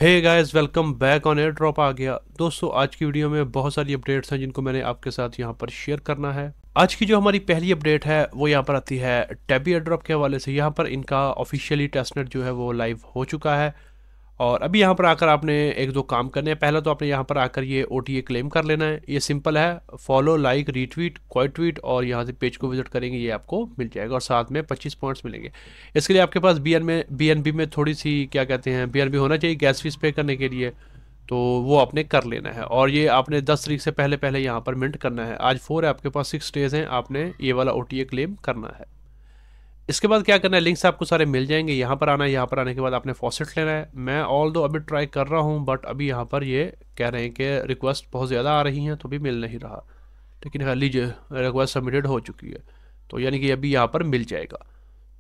Hey guys, welcome back on airdrop आ गया। दोस्तों, आज की वीडियो में बहुत सारी अपडेट्स हैं जिनको मैंने आपके साथ यहाँ पर शेयर करना है। आज की जो हमारी पहली अपडेट है वो यहाँ पर आती है टैबी एयर ड्रॉप के हवाले से। यहाँ पर इनका ऑफिशियली टेस्टनेट जो है वो लाइव हो चुका है और अभी यहाँ पर आकर आपने एक दो काम करने हैं। पहला तो आपने यहाँ पर आकर ये OTA क्लेम कर लेना है। ये सिंपल है, follow, like, retweet, quite tweet और यहाँ से पेज को विजिट करेंगे, ये आपको मिल जाएगा और साथ में 25 पॉइंट्स मिलेंगे। इसके लिए आपके पास BNB में थोड़ी सी क्या कहते हैं BNB होना चाहिए गैस फीस पे करने के लिए, तो वो आपने कर लेना है और ये आपने 10 तारीख से पहले पहले यहाँ पर मिंट करना है। आज 4 है, आपके पास 6 डेज़ हैं, आपने ये वाला OTA क्लेम करना है। इसके बाद क्या करना है, लिंक्स आपको सारे मिल जाएंगे। यहाँ पर आना है, यहाँ पर आने के बाद आपने फॉसेट लेना है। मैं ऑल दो अभी ट्राई कर रहा हूँ बट अभी यहाँ पर ये कह रहे हैं कि रिक्वेस्ट बहुत ज़्यादा आ रही हैं तो भी मिल नहीं रहा, लेकिन हाँ लीजिए रिक्वेस्ट सबमिटेड हो चुकी है, तो यानी कि अभी यहाँ पर मिल जाएगा।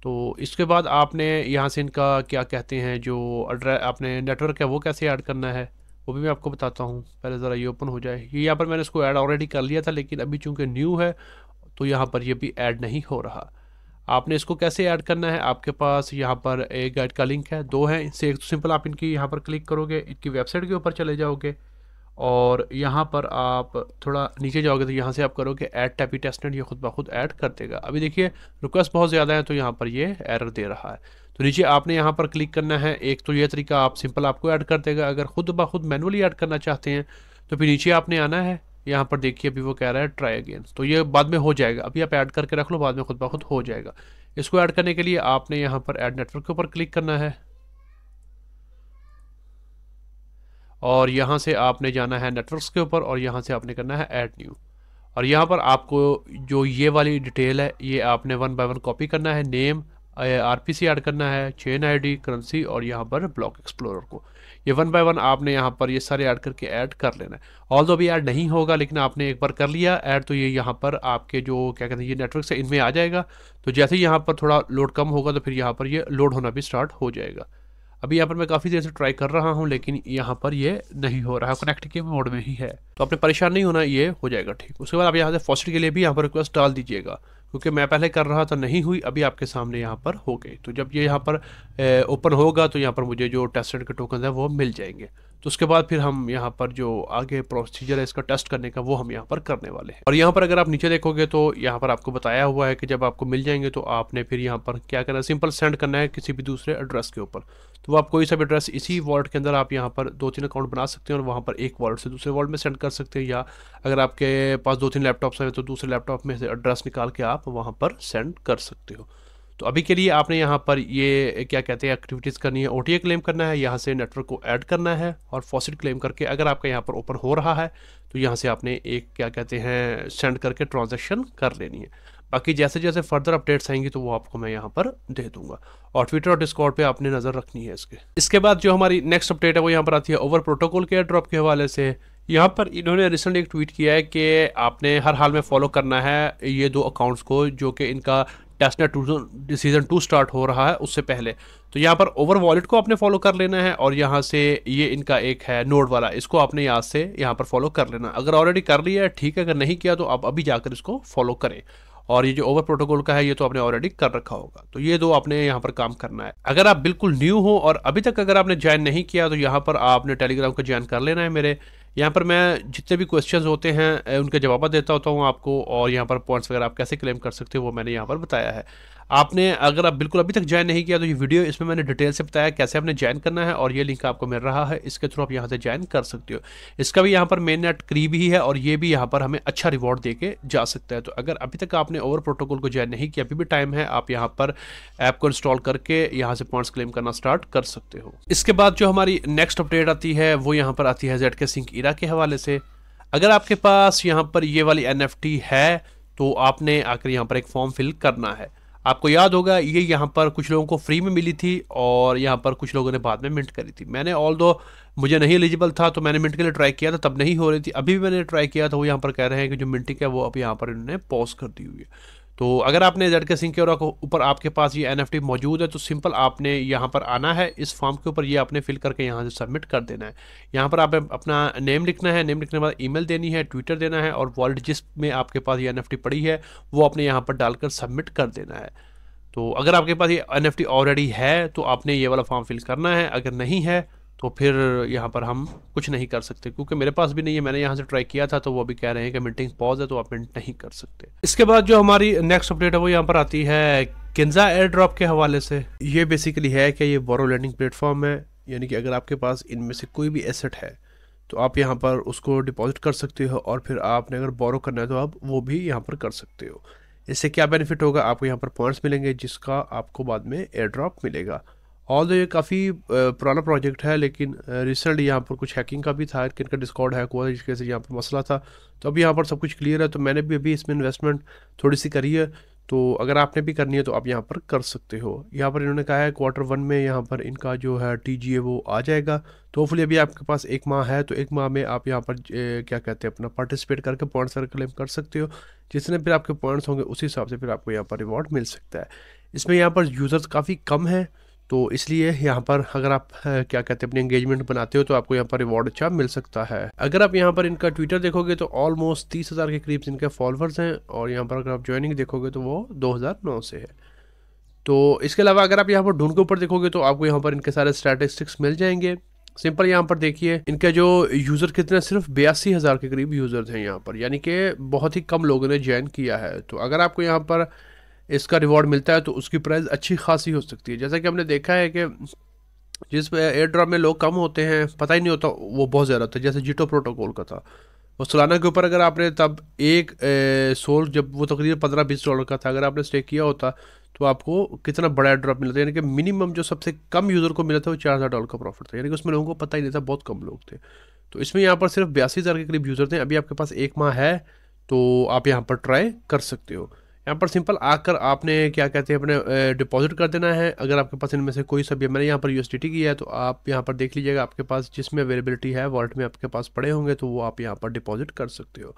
तो इसके बाद आपने यहाँ से इनका क्या कहते हैं जो एड्रेस आपने नेटवर्क है वो कैसे ऐड करना है वो भी मैं आपको बताता हूँ। पहले ज़रा ये ओपन हो जाए। ये यहाँ पर मैंने इसको ऐड ऑलरेडी कर लिया था, लेकिन अभी चूँकि न्यू है तो यहाँ पर ये भी ऐड नहीं हो रहा। आपने इसको कैसे ऐड करना है, आपके पास यहाँ पर एक गाइड का लिंक है, दो है इनसे। एक तो सिंपल आप इनकी यहाँ पर क्लिक करोगे, इनकी वेबसाइट के ऊपर चले जाओगे और यहाँ पर आप थोड़ा नीचे जाओगे तो यहाँ से आप करोगे ऐड टैबी टेस्टनेट, ये खुद ब खुद ऐड कर देगा। अभी देखिए रिक्वेस्ट बहुत ज़्यादा है तो यहाँ पर ये एरर दे रहा है। तो नीचे आपने यहाँ पर क्लिक करना है। एक तो ये तरीका आप सिंपल आपको ऐड कर देगा। अगर खुद ब खुद मैनुअली ऐड करना चाहते हैं तो फिर नीचे आपने आना है। यहाँ पर देखिए अभी वो कह रहा है ट्राई अगेन, तो ये बाद में हो जाएगा। अभी आप ऐड करके रख लो, बाद में खुद ब खुद हो जाएगा। इसको ऐड करने के लिए आपने यहाँ पर ऐड नेटवर्क के ऊपर क्लिक करना है और यहाँ से आपने जाना है नेटवर्क्स के ऊपर और यहाँ से आपने करना है ऐड न्यू। और यहाँ पर आपको जो ये वाली डिटेल है ये आपने 1 बाय 1 कॉपी करना है। नेम, RPC ऐड करना है, चेन ID, करेंसी और यहाँ पर ब्लॉक एक्सप्लोरर को। ये 1 बाय 1 आपने यहाँ पर ये सारे ऐड करके ऐड कर लेना है। ऑल्दो भी ऐड नहीं होगा, लेकिन आपने एक बार कर लिया ऐड तो ये यहाँ पर आपके जो क्या कहते हैं ये नेटवर्क से इनमें आ जाएगा। तो जैसे ही यहाँ पर थोड़ा लोड कम होगा तो फिर यहाँ पर ये लोड होना भी स्टार्ट हो जाएगा। अभी यहाँ पर मैं काफ़ी देर से ट्राई कर रहा हूँ लेकिन यहाँ पर ये नहीं हो रहा, कनेक्ट के मोड में ही है। तो आपने परेशान नहीं होना, ये हो जाएगा ठीक। उसके बाद आप यहाँ से फॉसेट के लिए भी यहाँ पर रिक्वेस्ट डाल दीजिएगा, क्योंकि मैं पहले कर रहा था नहीं हुई, अभी आपके सामने यहाँ पर हो गई। तो जब ये यहाँ पर ओपन होगा तो यहाँ पर मुझे जो टेस्टेड के टोकन है वो मिल जाएंगे। तो उसके बाद फिर हम यहाँ पर जो आगे प्रोसीजर है इसका टेस्ट करने का वो हम यहाँ पर करने वाले हैं। और यहाँ पर अगर आप नीचे देखोगे तो यहाँ पर आपको बताया हुआ है कि जब आपको मिल जाएंगे तो आपने फिर यहाँ पर क्या करना है, सिंपल सेंड करना है किसी भी दूसरे एड्रेस के ऊपर। तो आप कोई सा भी एड्रेस इसी वॉलेट के अंदर आप यहाँ पर 2-3 अकाउंट बना सकते हैं और वहाँ पर एक वॉलेट से दूसरे वॉलेट में सेंड कर सकते हैं, या अगर आपके पास 2-3 लैपटॉप्स हैं तो दूसरे लैपटॉप में से एड्रेस निकाल के आप वहाँ पर सेंड कर सकते हो। तो अभी के लिए आपने यहाँ पर ये क्या कहते हैं एक्टिविटीज़ करनी है। OTA क्लेम करना है, यहाँ से नेटवर्क को ऐड करना है और फॉसेट क्लेम करके अगर आपका यहाँ पर ओपन हो रहा है तो यहाँ से आपने एक क्या कहते हैं सेंड करके ट्रांजैक्शन कर लेनी है। बाकी जैसे जैसे फर्दर अपडेट्स आएंगी तो वो आपको मैं यहाँ पर दे दूंगा और ट्विटर और डिस्कॉर्ड पे आपने नज़र रखनी है इसके बाद जो हमारी नेक्स्ट अपडेट है वो यहाँ पर आती है ओवर प्रोटोकॉल के एयर ड्रॉप के हवाले से। यहाँ पर इन्होंने रिसेंटली एक ट्वीट किया है कि आपने हर हाल में फॉलो करना है ये दो अकाउंट्स को जो कि इनका टेस्टनेट सीजन 2 स्टार्ट हो रहा है उससे पहले। तो यहाँ पर ओवर वॉलेट को आपने फॉलो कर लेना है और यहाँ से ये इनका एक है नोड वाला, इसको आपने यहाँ से यहाँ पर फॉलो कर लेना। अगर ऑलरेडी कर लिया है ठीक है, अगर नहीं किया तो आप अभी जाकर इसको फॉलो करें। और ये जो ओवर प्रोटोकॉल का है ये तो आपने ऑलरेडी कर रखा होगा, तो ये दो आपने यहाँ पर काम करना है। अगर आप बिल्कुल न्यू हो और अभी तक अगर आपने ज्वाइन नहीं किया तो यहाँ पर आपने टेलीग्राम को ज्वाइन कर लेना है मेरे। यहाँ पर मैं जितने भी क्वेश्चंस होते हैं उनके जवाब देता होता हूँ आपको, और यहाँ पर पॉइंट्स वगैरह आप कैसे क्लेम कर सकते हो वो मैंने यहाँ पर बताया है। आपने अगर आप बिल्कुल अभी तक ज्वाइन नहीं किया तो ये वीडियो इसमें मैंने डिटेल से बताया कैसे आपने ज्वाइन करना है और ये लिंक आपको मिल रहा है, इसके थ्रू आप यहाँ से ज्वाइन कर सकते हो। इसका भी यहाँ पर मेन नेट करीब ही है और ये भी यहाँ पर हमें अच्छा रिवॉर्ड दे के जा सकता है। तो अगर अभी तक आपने ओवर प्रोटोकॉल को ज्वाइन नहीं किया, अभी भी टाइम है, आप यहाँ पर ऐप को इंस्टॉल करके यहाँ से पॉइंट्स क्लेम करना स्टार्ट कर सकते हो। इसके बाद जो हमारी नेक्स्ट अपडेट आती है वो यहाँ पर आती है ZK Sync ERA के हवाले से। अगर आपके पास यहाँ पर ये वाली NFT है तो आपने आकर यहाँ पर एक फॉर्म फिल करना है। आपको याद होगा ये यहाँ पर कुछ लोगों को फ्री में मिली थी और यहाँ पर कुछ लोगों ने बाद में मिंट करी थी। मैंने ऑल्दो मुझे नहीं एलिजिबल था तो मैंने मिंट के लिए ट्राई किया था, तब नहीं हो रही थी। अभी भी मैंने ट्राई किया था, वो यहाँ पर कह रहे हैं कि जो मिंटिंग है वो अब यहाँ पर इन्होंने पॉज कर दी हुई है। तो अगर आपने ZK Sync के ऊपर आपके पास ये NFT मौजूद है तो सिंपल आपने यहाँ पर आना है, इस फॉर्म के ऊपर ये आपने फिल करके यहाँ से सबमिट कर देना है। यहाँ पर आप अपना नेम लिखना है, नेम लिखने के बाद ईमेल देनी है, ट्विटर देना है और वॉलेट जिसमें आपके पास ये NFT पड़ी है वो आपने यहाँ पर डालकर सबमिट कर देना है। तो अगर आपके पास ये NFT ऑलरेडी है तो आपने ये वाला फॉर्म फिल करना है, अगर नहीं है तो फिर यहाँ पर हम कुछ नहीं कर सकते, क्योंकि मेरे पास भी नहीं है। मैंने यहाँ से ट्राई किया था तो वो भी कह रहे हैं कि मिंटिंग पॉज है, तो आप मिंट नहीं कर सकते। इसके बाद जो हमारी नेक्स्ट अपडेट है वो यहाँ पर आती है किंजा एयर ड्रॉप के हवाले से। ये बेसिकली है कि ये बोरो लैंडिंग प्लेटफॉर्म है, यानी कि अगर आपके पास इनमें से कोई भी एसेट है तो आप यहाँ पर उसको डिपॉजिट कर सकते हो, और फिर आपने अगर बोरो करना है तो आप वो भी यहाँ पर कर सकते हो। इससे क्या बेनिफिट होगा, आपको यहाँ पर पॉइंट्स मिलेंगे जिसका आपको बाद में एयर ड्रॉप मिलेगा। और ये काफ़ी पुराना प्रोजेक्ट है, लेकिन रिसेंटली यहाँ पर कुछ हैकिंग का भी था कि इनका डिस्कॉर्ड हैक हुआ, जिसकी वजह से यहाँ पर मसला था। तो अब यहाँ पर सब कुछ क्लियर है, तो मैंने भी अभी इसमें इन्वेस्टमेंट थोड़ी सी करी है। तो अगर आपने भी करनी है तो आप यहाँ पर कर सकते हो। यहाँ पर इन्होंने कहा है Q1 में यहाँ पर इनका जो है TGA वो आ जाएगा। तो होपफुली अभी आपके पास 1 माह है, तो 1 माह में आप यहाँ पर क्या कहते हैं अपना पार्टिसिपेट करके पॉइंट्स क्लेम कर सकते हो। जितने फिर आपके पॉइंट्स होंगे उसी हिसाब से फिर आपको यहाँ पर रिवॉर्ड मिल सकता है। इसमें यहाँ पर यूज़र्स काफ़ी कम है, तो इसलिए यहाँ पर अगर आप क्या कहते हैं अपनी एंगेजमेंट बनाते हो तो आपको यहाँ पर रिवॉर्ड अच्छा मिल सकता है। अगर आप यहाँ पर इनका ट्विटर देखोगे तो ऑलमोस्ट 30,000 के करीब इनके फॉलोअर्स हैं, और यहाँ पर अगर आप ज्वाइनिंग देखोगे तो वो 2009 से है। तो इसके अलावा अगर आप यहाँ पर ढूंढ के ऊपर देखोगे तो आपको यहाँ पर इनके सारे स्टैटिस्टिक्स मिल जाएंगे। सिंपल यहाँ पर देखिए इनके जो यूज़र कितने, सिर्फ 82,000 के करीब यूज़र्स हैं यहाँ पर, यानी कि बहुत ही कम लोगों ने ज्वाइन किया है। तो अगर आपको यहाँ पर इसका रिवॉर्ड मिलता है तो उसकी प्राइस अच्छी खासी हो सकती है। जैसा कि हमने देखा है कि जिस एयर ड्रॉप में लोग कम होते हैं, पता ही नहीं होता, वो बहुत ज़्यादा होता है। जैसे जीटो प्रोटोकॉल का था, वो सोलाना के ऊपर अगर आपने तब एक सोल, जब वो तकरीबन $15-20 का था, अगर आपने स्टे किया होता तो आपको कितना बड़ा एयर ड्रॉप मिलता, यानी कि मिनिमम जो सबसे कम यूज़र को मिला था वो $4,000 का प्रॉफिट था, यानी कि उसमें लोगों को पता ही नहीं था, बहुत कम लोग थे। तो इसमें यहाँ पर सिर्फ 82,000 के करीब यूज़र थे। अभी आपके पास 1 माह है तो आप यहाँ पर ट्राई कर सकते हो। यहाँ पर सिंपल आकर आपने क्या कहते हैं अपने डिपॉजिट कर देना है। अगर आपके पास इनमें से कोई सा भी, मैंने यहाँ पर USDT किया है, तो आप यहाँ पर देख लीजिएगा आपके पास जिसमें अवेलेबिलिटी है वॉलेट में आपके पास पड़े होंगे, तो वो आप यहाँ पर डिपॉजिट कर सकते हो।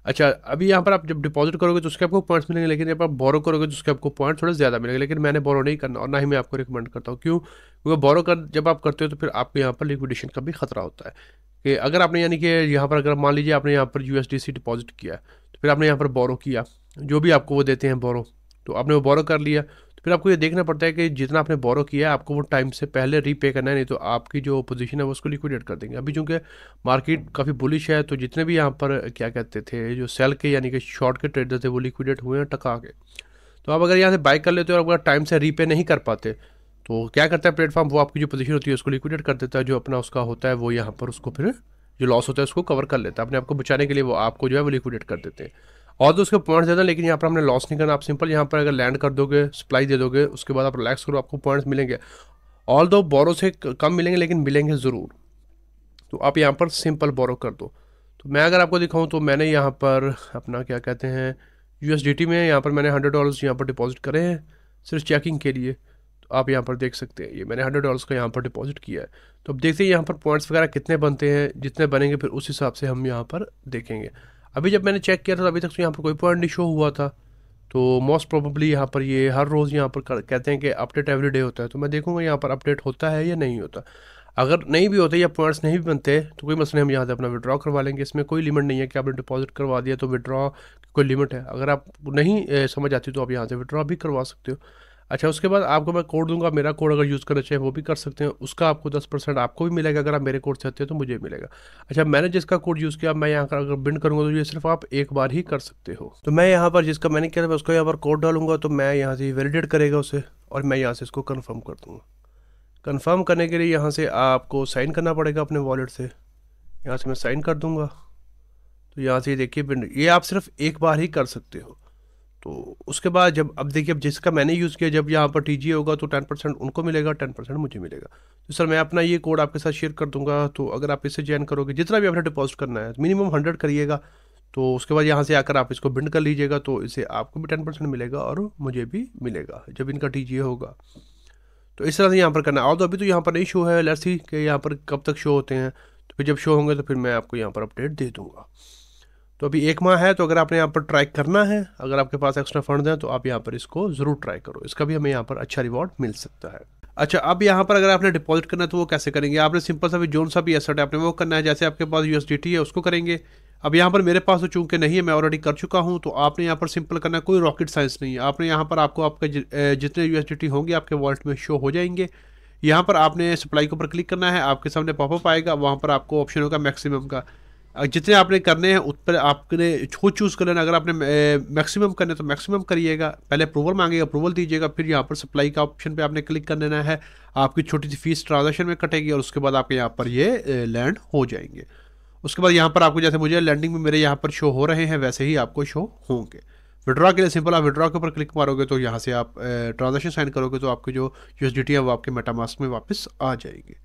अच्छा, अभी यहाँ पर आप जब डिपॉजिट करोगे तो उसके आपको पॉइंट्स मिलेंगे, लेकिन जब आप बोरो करोगे तो उसके आपको पॉइंट थोड़े ज़्यादा मिलेंगे। लेकिन मैंने बोरो नहीं करना, और ना ही मैं आपको रिकमेंड करता हूँ। क्यों? क्योंकि बोरो कर जब आप करते हो तो फिर आपको यहाँ पर लिक्विडेशन का भी खतरा होता है कि अगर आपने, यानी कि यहाँ पर अगर मान लीजिए आपने यहाँ पर USDC डिपॉजिट किया, तो फिर आपने यहाँ पर बोरो किया, जो भी आपको वो देते हैं बोरो, तो आपने वो बोरो कर लिया, तो फिर आपको ये देखना पड़ता है कि जितना आपने बोरो किया है आपको वो टाइम से पहले रीपे करना है, नहीं तो आपकी जो पोजीशन है वो उसको लिक्विडेट कर देंगे। अभी चूँकि मार्केट काफ़ी बुलिश है, तो जितने भी यहाँ पर क्या कहते थे जो सेल के यानी कि शॉर्ट के ट्रेडर थे वो लिक्विडेट हुए हैं टका के। तो आप अगर यहाँ से बाई कर लेते हो और अगर टाइम से रीपे नहीं कर पाते तो क्या करता है प्लेटफॉर्म, वो आपकी जो पोजीशन होती है उसको लिक्विडेट कर देता है। जो अपना उसका होता है वो यहाँ पर उसको फिर जो लॉस होता है उसको कवर कर लेता है। अपने आप को बचाने के लिए वो आपको जो है वो लिक्विडेट कर देते हैं, और तो उसके पॉइंट्स देते हैं। लेकिन यहाँ पर हमने लॉस नहीं करना। आप सिंपल यहाँ पर अगर लैंड कर दोगे, सप्लाई दे दोगे, उसके बाद आप रिलैक्स करो, आपको पॉइंट्स मिलेंगे। ऑल दो बोरो से कम मिलेंगे, लेकिन मिलेंगे ज़रूर। तो आप यहाँ पर सिंपल बोरो कर दो। तो मैं अगर आपको दिखाऊँ तो मैंने यहाँ पर अपना क्या कहते हैं USDT में यहाँ पर मैंने $100 यहाँ पर डिपॉजिट करे हैं सिर्फ चेकिंग के लिए। तो आप यहाँ पर देख सकते हैं, ये मैंने $100 का यहाँ पर डिपॉजिट किया है। तो अब देखते हैं यहाँ पर पॉइंट्स वगैरह कितने बनते हैं, जितने बनेंगे फिर उस हिसाब से हम यहाँ पर देखेंगे। अभी जब मैंने चेक किया था अभी तक तो यहाँ पर कोई पॉइंट नहीं शो हुआ था। तो मोस्ट प्रोबेबली यहाँ पर ये हर रोज़ यहाँ पर कहते हैं कि अपडेट एवरी डे होता है, तो मैं देखूँगा यहाँ पर अपडेट होता है या नहीं होता। अगर नहीं भी होते या पॉइंट्स नहीं भी बनते तो कोई मसला नहीं, हम यहाँ से अपना विड्रॉ करवा लेंगे। इसमें कोई लिमिट नहीं है कि आपने डिपॉजिट करवा दिया तो विड्रॉ कोई लिमिट है। अगर आप नहीं समझ आती तो आप यहाँ से विड्रॉ भी करवा सकते हो। अच्छा, उसके बाद आपको मैं कोड दूंगा, मेरा कोड अगर यूज़ करना चाहे वो भी कर सकते हैं। उसका आपको 10% आपको भी मिलेगा, अगर आप मेरे कोड से आते हो तो मुझे मिलेगा। अच्छा, मैंने जिसका कोड यूज़ किया मैं यहाँ पर अगर बिल्ड करूँगा तो ये सिर्फ आप एक बार ही कर सकते हो। तो मैं यहाँ पर जिसका मैंने किया था मैं उसको यहाँ पर कोड डालूंगा, तो मैं यहाँ से वैलिडेट करेगा उसे, और मैं यहाँ से इसको कन्फर्म कर दूँगा। कन्फर्म करने के लिए यहाँ से आपको साइन करना पड़ेगा अपने वॉलेट से। यहाँ से मैं साइन कर दूँगा, तो यहाँ से देखिए ये आप सिर्फ एक बार ही कर सकते हो। तो उसके बाद जब अब देखिए, अब जिसका मैंने यूज़ किया, जब यहाँ पर TGA होगा तो 10% उनको मिलेगा, 10% मुझे मिलेगा। तो सर मैं अपना ये कोड आपके साथ शेयर कर दूंगा। तो अगर आप इससे ज्वाइन करोगे, जितना भी आपने डिपॉजिट करना है मिनिमम 100 करिएगा, तो उसके बाद यहाँ से आकर आप इसको बिंड कर लीजिएगा, तो इसे आपको भी 10% मिलेगा और मुझे भी मिलेगा जब इनका TGA होगा। तो इस तरह से यहाँ पर करना है। और तो अभी तो यहाँ पर नहीं शो है, लेट्स सी कि यहाँ पर कब तक शो होते हैं। तो फिर जब शो होंगे तो फिर मैं आपको यहाँ पर अपडेट दे दूँगा। तो अभी 1 माह है, तो अगर आपने यहाँ पर ट्राई करना है, अगर आपके पास एक्स्ट्रा फंड हैं तो आप यहाँ पर इसको ज़रूर ट्राई करो, इसका भी हमें यहाँ पर अच्छा रिवॉर्ड मिल सकता है। अच्छा, अब यहाँ पर अगर आपने डिपॉजिट करना है तो वो कैसे करेंगे? आपने सिंपल सा भी जोन सा भी एसेट है आपने वो करना है। जैसे आपके पास USDT है उसको करेंगे। अब यहाँ पर मेरे पास तो चूँकि नहीं है, मैं ऑलरेडी कर चुका हूँ, तो आपने यहाँ पर सिंपल करना है, कोई रॉकेट साइंस नहीं है। आपने यहाँ पर आपको आपके जितने USDT होंगे आपके वॉलेट में शो हो जाएंगे। यहाँ पर आपने सप्लाई के ऊपर क्लिक करना है, आपके सामने पॉपअप आएगा, वहाँ पर आपको ऑप्शन होगा मैक्सिमम का। जितने आपने करने हैं उस पर आपने खुद चूज़ कर लेना। अगर आपने मैक्सिमम करने तो मैक्सिमम करिएगा, पहले अप्रूवल मांगेगा, अप्रूवल दीजिएगा, फिर यहाँ पर सप्लाई का ऑप्शन पे आपने क्लिक कर देना है। आपकी छोटी सी फीस ट्रांजेक्शन में कटेगी और उसके बाद आपके यहाँ पर ये लैंड हो जाएंगे। उसके बाद यहाँ पर आपको जैसे मुझे लैंडिंग में मेरे यहाँ पर शो हो रहे हैं वैसे ही आपको शो होंगे। विड्रॉ के लिए सिंपल आप विड्रॉ के ऊपर क्लिक मारोगे तो यहाँ से आप ट्रांजेक्शन साइन करोगे तो आपकी जो यूएसडीटी है वो आपके मेटामास्क में वापस आ जाएगी।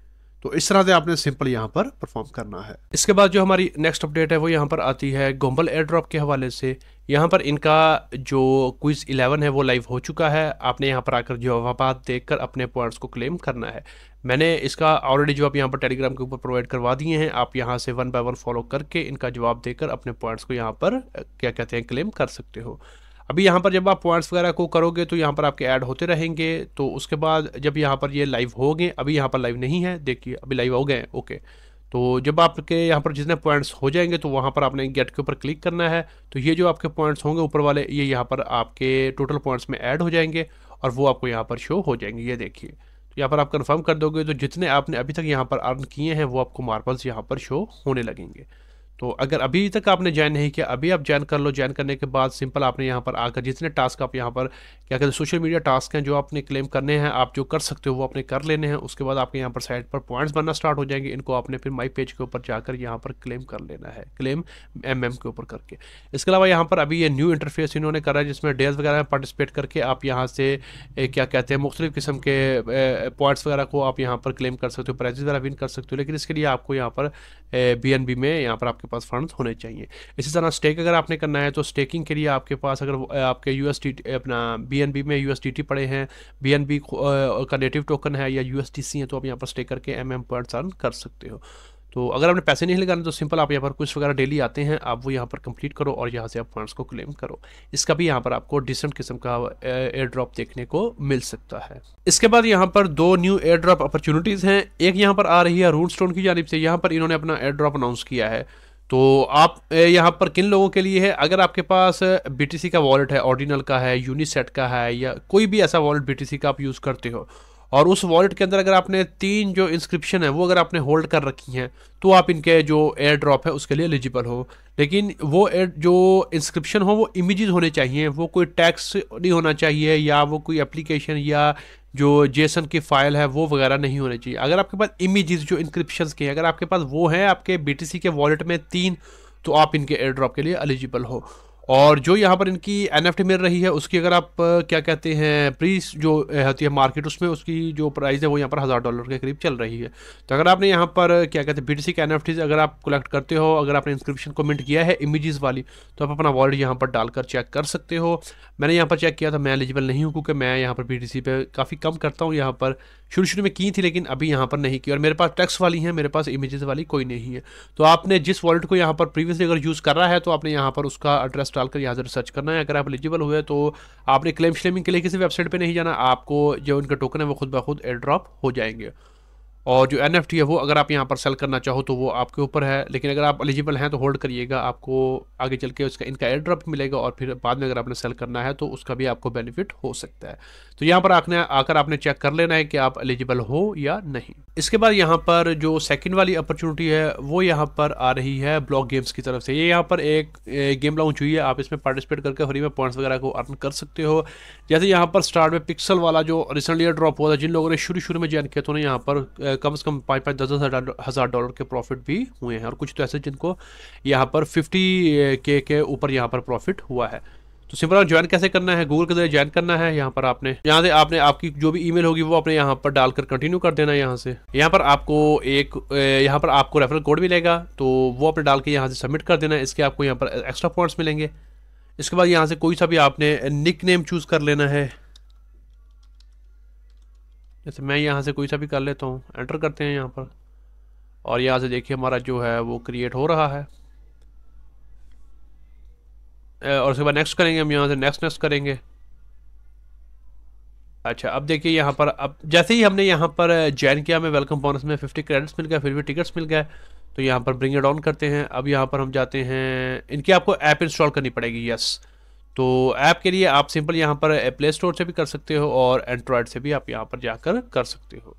तो इस तरह से आपने सिंपल यहाँ पर परफॉर्म करना है। इसके बाद जो हमारी नेक्स्ट अपडेट है वो यहाँ पर आती है गोम्बल एयर ड्रॉप के हवाले से। यहाँ पर इनका जो क्विज 11 है वो लाइव हो चुका है। आपने यहाँ पर आकर जवाब देखकर अपने पॉइंट्स को क्लेम करना है। मैंने इसका ऑलरेडी जवाब यहाँ पर टेलीग्राम के ऊपर प्रोवाइड करवा दिए हैं। आप यहाँ से 1 बाय 1 फॉलो करके इनका जवाब देकर अपने पॉइंट्स को यहाँ पर क्या कहते हैं क्लेम कर सकते हो। अभी यहाँ पर जब आप पॉइंट्स वगैरह को करोगे तो यहाँ पर आपके ऐड होते रहेंगे। तो उसके बाद जब यहाँ पर ये लाइव हो गए, अभी यहाँ पर लाइव नहीं है, देखिए अभी लाइव हो गए। ओके, तो जब आपके यहाँ पर जितने पॉइंट्स हो जाएंगे तो वहाँ पर आपने गेट के ऊपर क्लिक करना है। तो ये जो आपके पॉइंट्स होंगे ऊपर वाले, ये यहाँ पर आपके टोटल पॉइंट्स में ऐड हो जाएंगे और वो आपको यहाँ पर शो हो जाएंगे। ये देखिए, तो यहाँ पर आप कंफर्म कर दोगे तो जितने आपने अभी तक यहाँ पर अर्न किए हैं वो आपको मार्बल्स यहाँ पर शो होने लगेंगे। तो अगर अभी तक आपने ज्वाइन नहीं किया, अभी आप ज्वाइन कर लो। ज्वाइन करने के बाद सिंपल आपने यहाँ पर आकर जितने टास्क आप यहाँ पर क्या कहते हैं सोशल मीडिया टास्क हैं जो आपने क्लेम करने हैं, आप जो कर सकते हो वो आपने कर लेने हैं। उसके बाद आपके यहाँ पर साइड पर पॉइंट्स बनना स्टार्ट हो जाएंगे। इनको आपने फिर माई पेज के ऊपर जाकर यहाँ पर क्लेम कर लेना है, क्लेम MM के ऊपर करके। इसके अलावा यहाँ पर अभी ये न्यू इंटरफेस इन्होंने करा है जिसमें डेज वगैरह में पार्टिसिपेट करके आप यहाँ से क्या कहते हैं मुख्तलिफ किस्म के पॉइंट्स वगैरह को आप यहाँ पर क्लेम कर सकते हो, प्राइजेस वगैरह विन कर सकते हो। लेकिन इसके लिए आपको यहाँ पर BNB में यहाँ पर आपके पास फंड्स होने चाहिए। इसी तरह स्टेक अगर आपने करना है तो स्टेकिंग के लिए आपके पास अगर आपके USDT अपना BNB में USDT पड़े हैं, BNB का नेटिव टोकन है या USDC है, तो आप यहाँ पर स्टेक करके MM पॉइंट्स अर्न कर सकते हो। तो अगर आपने पैसे नहीं लगाने तो सिंपल आप यहाँ पर कुछ वगैरह डेली आते हैं, आप वो यहाँ पर कंप्लीट करो और यहाँ से आप पॉइंट्स को क्लेम करो। इसका भी यहाँ पर आपको डिसेंट किस्म का एयर ड्रॉप देखने को मिल सकता है। इसके बाद यहाँ पर 2 न्यू एयर ड्रॉप अपॉर्चुनिटीज़ हैं। एक यहाँ पर आ रही है रूनस्टोन की जानिब से, यहाँ पर इन्होंने अपना एयर ड्रॉप अनाउंस किया है। तो आप यहाँ पर किन लोगों के लिए है, अगर आपके पास BTC का वॉलेट है, ऑर्डिनल का है, यूनिसेट का है या कोई भी ऐसा वॉलेट BTC का आप यूज़ करते हो और उस वॉलेट के अंदर अगर आपने 3 जो इंस्क्रिप्शन है वो अगर आपने होल्ड कर रखी हैं तो आप इनके जो एयर ड्रॉप है उसके लिए एलिजिबल हो। लेकिन वो जो इंस्क्रिप्शन हो वो इमेजेस होने चाहिए, वो कोई टैक्स नहीं होना चाहिए या वो कोई एप्लीकेशन या जो जेसन की फाइल है वो वगैरह नहीं होने चाहिए। अगर आपके पास इमेजेस जो इंस्क्रिप्शंस के अगर आपके पास वो है आपके BTC के वॉलेट में 3, तो आप इनके एयर ड्रॉप के लिए एलिजिबल हो। और जो यहाँ पर इनकी NFT मिल रही है उसकी अगर आप क्या कहते हैं प्रीस जो होती है मार्केट, उसमें उसकी जो प्राइस है वो यहाँ पर $1000 के करीब चल रही है। तो अगर आपने यहाँ पर क्या कहते हैं BTC के NFTs अगर आप कलेक्ट करते हो, अगर आपने इंस्क्रिप्शन को मिंट किया है इमेजेस वाली, तो आप अपना वॉलेट यहाँ पर डालकर चेक कर सकते हो। मैंने यहाँ पर चेक किया था, मैं एलिजिबल नहीं हूँ क्योंकि मैं यहाँ पर BTC पे काफ़ी कम करता हूँ। यहाँ पर शुरू में की थी लेकिन अभी यहाँ पर नहीं की और मेरे पास टेक्स्ट वाली है, मेरे पास इमेजेस वाली कोई नहीं है। तो आपने जिस वॉलेट को यहाँ पर प्रीवियसली अगर यूज़ कर रहा है तो आपने यहाँ पर उसका एड्रेस डालकर यहाँ से रिसर्च करना है। अगर आप एलिजिबल हुए तो आपने क्लेम श्लेमिंग के लिए किसी वेबसाइट पे नहीं जाना, आपको जो उनका टोकन है वो खुद ब खुद एयर ड्रॉप हो जाएंगे। और जो NFT है वो अगर आप यहाँ पर सेल करना चाहो तो वो आपके ऊपर है, लेकिन अगर आप एलिजिबल हैं तो होल्ड करिएगा, आपको आगे चल के उसका इनका एयर ड्रॉप मिलेगा और फिर बाद में अगर आपने सेल करना है तो उसका भी आपको बेनिफिट हो सकता है। तो यहाँ पर आकर आपने चेक कर लेना है कि आप एलिजिबल हो या नहीं। इसके बाद यहाँ पर जो सेकंड वाली अपॉर्चुनिटी है वो यहाँ पर आ रही है ब्लॉक गेम्स की तरफ से। ये यहाँ पर एक गेम लॉन्च हुई है, आप इसमें पार्टिसिपेट करके फ्री में पॉइंट्स वगैरह को अर्न कर सकते हो। जैसे यहाँ पर स्टार्ट में पिक्सल वाला जो रिसेंटली एयर ड्रॉप हुआ था, जिन लोगों ने शुरू में ज्वाइन किया तो उन्हें यहाँ पर कम से कम 5-10 हज़ार डॉलर के प्रॉफिट भी हुए हैं और कुछ तो ऐसे जिनको यहाँ पर 50K के ऊपर यहाँ पर प्रॉफिट हुआ है। तो सिंपल ज्वाइन कैसे करना है, गूगल के जरिए ज्वाइन करना है। यहाँ पर आपने यहाँ से आपने आपकी जो भी ईमेल होगी वो अपने यहाँ पर डालकर कंटिन्यू कर देना है। यहाँ पर आपको यहाँ पर आपको रेफरल कोड मिलेगा तो वो अपने डाल के यहाँ से सबमिट कर देना है। इसके आपको यहाँ पर एक्स्ट्रा पॉइंट्स मिलेंगे। इसके बाद यहाँ से कोई सा भी आपने निक नेम चूज़ कर लेना है। जैसे मैं यहाँ से कोई सा भी कर लेता हूँ, एंटर करते हैं यहाँ पर और यहाँ से देखिए हमारा जो है वो क्रिएट हो रहा है और उसके बाद नेक्स्ट करेंगे, हम यहाँ से नेक्स्ट करेंगे। अच्छा, अब देखिए यहाँ पर अब जैसे ही हमने यहाँ पर ज्वाइन किया, हमें वेलकम बोनस में 50 क्रेडिट्स मिल गए, फिर भी टिकट्स मिल गए। तो यहाँ पर ब्रिंग इट ऑन करते हैं। अब यहाँ पर हम जाते हैं, इनकी आपको ऐप इंस्टॉल करनी पड़ेगी। यस, तो ऐप के लिए आप सिंपल यहाँ पर प्ले स्टोर से भी कर सकते हो और एंड्रॉयड से भी आप यहाँ पर जाकर कर सकते हो।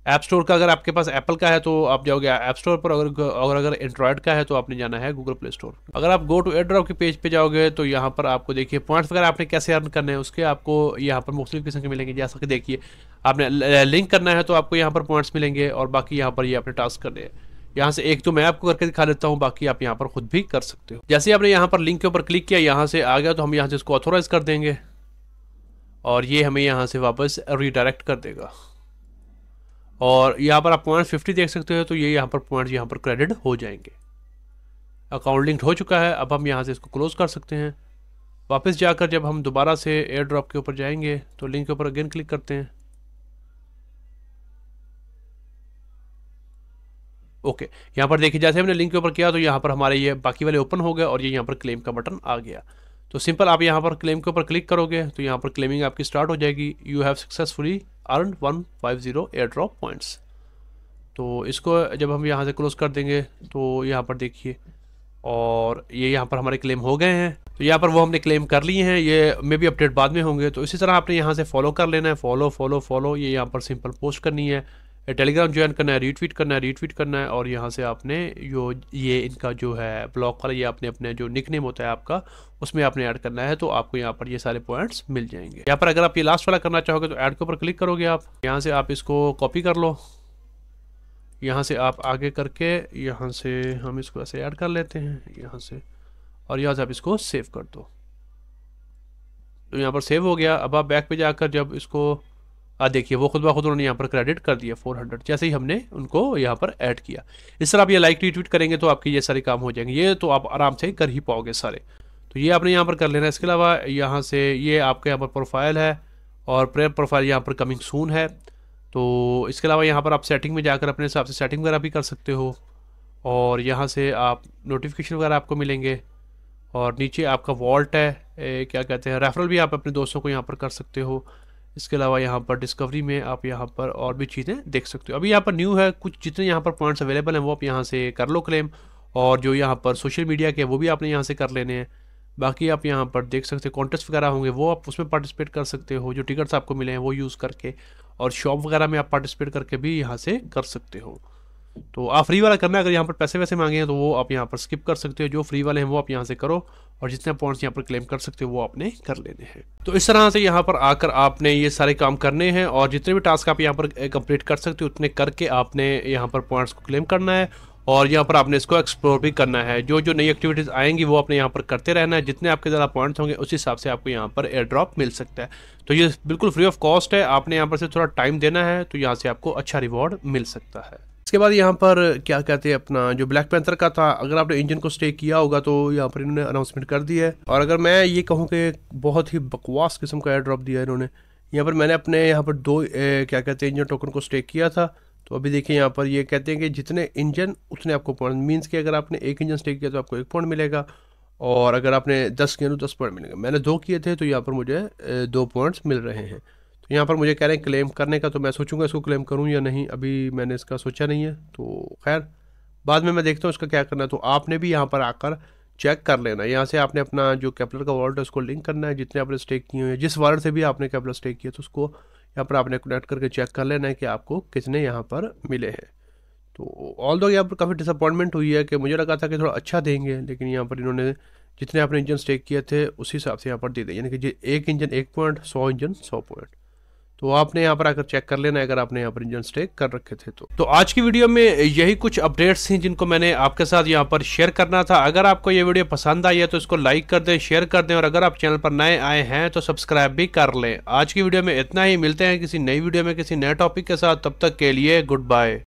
ऐप स्टोर का अगर आपके पास एप्पल का है तो आप जाओगे ऐप स्टोर पर, अगर एंड्रॉयड का है तो आपने जाना है गूगल प्ले स्टोर। अगर आप गो टू एयरड्रॉप के पेज पे जाओगे तो यहाँ पर आपको देखिए पॉइंट्स वगैरह आपने कैसे अर्न करने हैं उसके आपको यहाँ पर मुख्तलिफ किस्म के मिलेंगे। जैसा कि देखिए आपने लिंक करना है तो आपको यहाँ पर पॉइंट्स मिलेंगे, और बाकी यहाँ पर ये आपने टास्क करने हैं। यहाँ से एक तो मैं आपको करके दिखा देता हूँ, बाकी आप यहाँ पर खुद भी कर सकते हो। जैसे आपने यहाँ पर लिंक के ऊपर क्लिक किया, यहाँ से आ गया तो हम यहाँ से इसको ऑथोराइज कर देंगे और ये हमें यहाँ से वापस रिडायरेक्ट कर देगा। और यहाँ पर आप पॉइंट 50 देख सकते हो, तो ये यहाँ पर पॉइंट्स यहाँ पर क्रेडिट हो जाएंगे। अकाउंट लिंक्ड हो चुका है, अब हम यहाँ से इसको क्लोज कर सकते हैं। वापस जाकर जब हम दोबारा से एयर ड्रॉप के ऊपर जाएंगे तो लिंक के ऊपर अगेन क्लिक करते हैं। ओके, यहाँ पर देखिए जैसे हमने लिंक के ऊपर किया तो यहाँ पर हमारे ये बाकी वाले ओपन हो गए और ये यहाँ पर क्लेम का बटन आ गया। तो सिंपल आप यहाँ पर क्लेम के ऊपर क्लिक करोगे तो यहाँ पर क्लेमिंग आपकी स्टार्ट हो जाएगी। You have successfully earn 150 air drop points. तो इसको जब हम यहाँ से क्लोज कर देंगे तो यहाँ पर देखिए, और ये यहाँ पर हमारे क्लेम हो गए हैं। तो यहाँ पर वो हमने क्लेम कर लिए हैं, ये मे भी अपडेट बाद में होंगे। तो इसी तरह आपने यहाँ से फॉलो कर लेना है, फॉलो फॉलो फॉलो, ये यहाँ पर सिंपल पोस्ट करनी है, टेलीग्राम ज्वाइन करना है, रीट्वीट करना है और यहाँ से आपने ये इनका जो है ब्लॉग वाला ये आपने अपने जो निकनेम होता है आपका उसमें आपने ऐड करना है। तो आपको यहाँ पर ये सारे पॉइंट्स मिल जाएंगे। यहाँ पर अगर आप ये लास्ट वाला करना चाहोगे तो ऐड के ऊपर क्लिक करोगे आप, यहाँ से आप इसको कॉपी कर लो, यहाँ से आप आगे करके यहाँ से हम इसको ऐसे ऐड कर लेते हैं यहाँ से, और यहाँ से आप इसको सेव कर दो। तो यहाँ पर सेव हो गया। अब आप बैक पे जाकर जब इसको देखिए वो खुद ब खुद उन्होंने यहाँ पर क्रेडिट कर दिया 400, जैसे ही हमने उनको यहाँ पर ऐड किया। इस तरह आप ये लाइक रीट्वीट करेंगे तो आपके ये सारे काम हो जाएंगे, ये तो आप आराम से कर ही पाओगे सारे। तो ये आपने यहाँ पर कर लेना है। इसके अलावा यहाँ से ये आपके यहाँ पर प्रोफाइल है और प्रोफाइल यहाँ पर कमिंग सून है। तो इसके अलावा यहाँ पर आप सेटिंग में जाकर अपने हिसाब से सेटिंग वगैरह भी कर सकते हो, और यहाँ से आप नोटिफिकेशन वगैरह आपको मिलेंगे, और नीचे आपका वॉल्ट है, क्या कहते हैं, रेफरल भी आप अपने दोस्तों को यहाँ पर कर सकते हो। इसके अलावा यहाँ पर डिस्कवरी में आप यहाँ पर और भी चीज़ें देख सकते हो। अभी यहाँ पर न्यू है कुछ, जितने यहाँ पर पॉइंट्स अवेलेबल हैं वो आप यहाँ से कर लो क्लेम, और जो यहाँ पर सोशल मीडिया के वो भी आपने यहाँ से कर लेने हैं। बाकी आप यहाँ पर देख सकते हो कॉन्टेस्ट वगैरह होंगे वो आप उसमें पार्टिसिपेट कर सकते हो, जो टिकट्स आपको मिले हैं वो यूज़ करके, और शॉप वगैरह में आप पार्टिसिपेट करके भी यहाँ से कर सकते हो। तो आप फ्री वाला करना है, अगर यहाँ पर पैसे वैसे मांगे हैं तो वो आप यहाँ पर स्किप कर सकते हो। जो फ्री वाले हैं वो आप यहाँ से करो, और जितने पॉइंट्स यहाँ पर क्लेम कर सकते हो वो आपने कर लेने हैं। तो इस तरह से यहाँ पर आकर आपने ये सारे काम करने हैं, और जितने भी टास्क आप यहाँ पर कंप्लीट कर सकते हो उतने करके आपने यहाँ पर पॉइंट्स को क्लेम करना है, और यहाँ पर आपने इसको एक्सप्लोर भी करना है। जो जो नई एक्टिविटीज़ आएंगी वो आपने यहाँ पर करते रहना है। जितने आपके ज़्यादा पॉइंट्स होंगे उस हिसाब से आपको यहाँ पर एयर ड्रॉप मिल सकता है। तो ये बिल्कुल फ्री ऑफ कॉस्ट है, आपने यहाँ पर से थोड़ा टाइम देना है तो यहाँ से आपको अच्छा रिवॉर्ड मिल सकता है। इसके बाद यहाँ पर क्या कहते हैं अपना जो ब्लैक पैंथर का था, अगर आपने इंजन को स्टे किया होगा तो यहाँ पर इन्होंने अनाउंसमेंट कर दिया है। और अगर मैं ये कहूँ कि बहुत ही बकवास किस्म का एयर ड्रॉप दिया है इन्होंने। यहाँ पर मैंने अपने यहाँ पर दो क्या कहते हैं इंजन टोकन को स्टे किया था। तो अभी देखिए यहाँ पर ये कहते हैं कि जितने इंजन उतने आपको पॉइंट, मीन्स कि अगर आपने एक इंजन स्टे किया तो आपको 1 पॉइंट मिलेगा, और अगर आपने 10 किया तो 10 पॉइंट मिलेगा। मैंने 2 किए थे तो यहाँ पर मुझे 2 पॉइंट्स मिल रहे हैं। तो यहाँ पर मुझे कह रहे हैं क्लेम करने का, तो मैं सोचूंगा इसको क्लेम करूँ या नहीं, अभी मैंने इसका सोचा नहीं है। तो खैर बाद में मैं देखता हूँ इसका क्या करना है। तो आपने भी यहाँ पर आकर चेक कर लेना, यहाँ से आपने अपना जो कैपिटल का वॉलेट है उसको लिंक करना है, जितने आपने स्टेक किए हैं, जिस वॉलेट से भी आपने कैपिटल स्टेक किया तो उसको यहाँ पर आपने कनेक्ट करके चेक कर लेना है कि आपको कितने यहाँ पर मिले हैं। तो ऑल दो यहाँ पर काफ़ी डिसअपॉइंटमेंट हुई है कि मुझे लगा था कि थोड़ा अच्छा देंगे, लेकिन यहाँ पर इन्होंने जितने आपने इंजन स्टेक किए थे उसी हिसाब से यहाँ पर दे दें, यानी कि 1 इंजन 1 पॉइंट, 100 इंजन 100 पॉइंट। तो आपने यहाँ पर आकर चेक कर लेना है अगर आपने यहाँ पर इंजन स्टेक कर रखे थे तो आज की वीडियो में यही कुछ अपडेट्स थी जिनको मैंने आपके साथ यहाँ पर शेयर करना था। अगर आपको ये वीडियो पसंद आई है तो इसको लाइक कर दें, शेयर कर दें, और अगर आप चैनल पर नए आए हैं तो सब्सक्राइब भी कर लें। आज की वीडियो में इतना ही, मिलते हैं किसी नई वीडियो में किसी नए टॉपिक के साथ, तब तक के लिए गुड बाय।